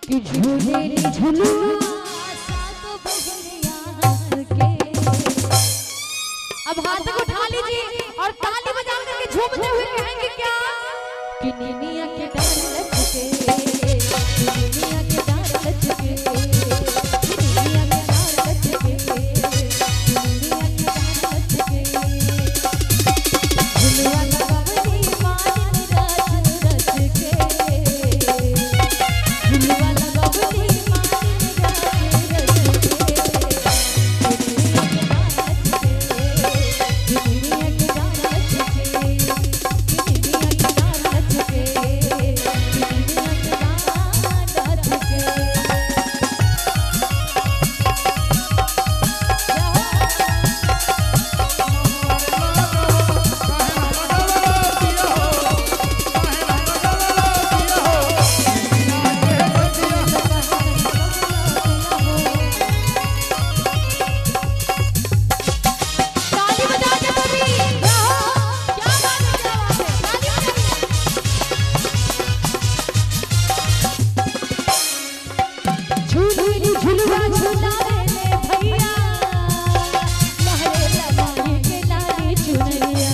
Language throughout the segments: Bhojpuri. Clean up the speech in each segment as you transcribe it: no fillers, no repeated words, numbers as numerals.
कि झूले झुलुआ सातो बहरिया हंस के। अब हाथ को उठा लीजिए और ताली बजा करके झूमते हुए कहेंगे क्या कि निमिया के डाल लचके, निमिया के डाल लचके, निमिया के डाल लचके, निमिया के डाल लचके। झुलुआ लगावली मालिन रच रच के, झुलुआ लगावली मालिन रच रच के। निमिया के डाल लचके, निमिया के डाल लचके, निमिया के डाल लचके, निमिया के डाल लचके। ताली बजा के सभी क्या बात है, क्या बात है, ताली बजाइए। झूली झुलुआ झुलावे ले भैया, लहरे लमाही के लाली चुनरिया।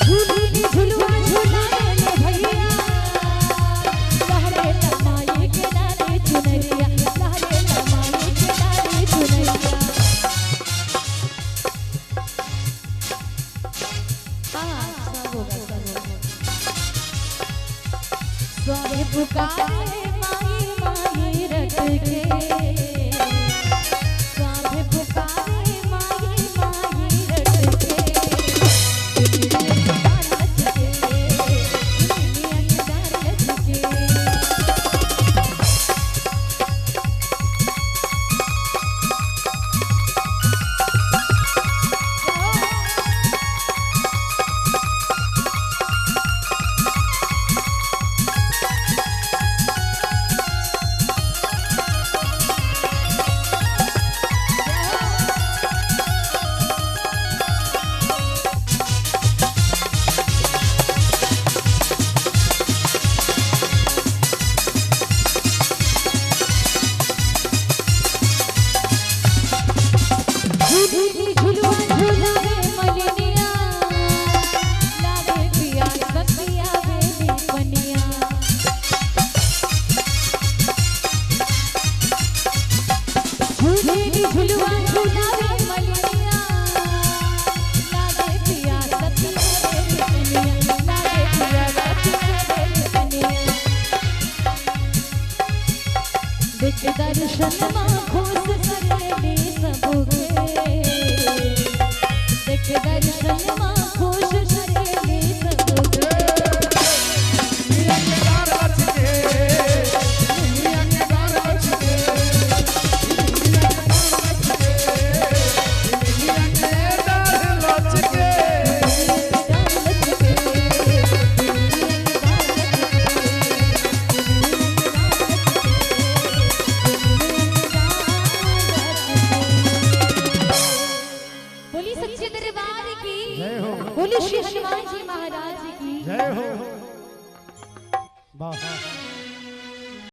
झूली झुलुआ झुलावे ले भैया, लहरे लमाही के लाली चुनरिया, लहरे लमाही के लाली चुनरिया। हाँ, सब होगा, सब होगा। स्वामी पुकारे माई माई रट के, स्वामी पुकारे माई माई रट के। दुनिया के डाल लचके, दुनिया के डाल लचके। झूली झुलुआ झुलावे मलिनिया, लागे पिया बतिया बेली बनिया। झूली झुलुआ झुलावे मलिनिया, लागे पिया बतिया बेली बनिया, लागे पिया बतिया बेली बनिया। देख दर्शन मां खुश करेली सबके, देख दर्शन मां खुश करेली सबके। निमिया के डाल लचके, निमिया के डाल लचके, निमिया के डाल लचके, निमिया के डाल लचके। बोली सच्चे दरबार की जय हो, बोली श्री हनुमान जी महाराज की। जय हो। वाह।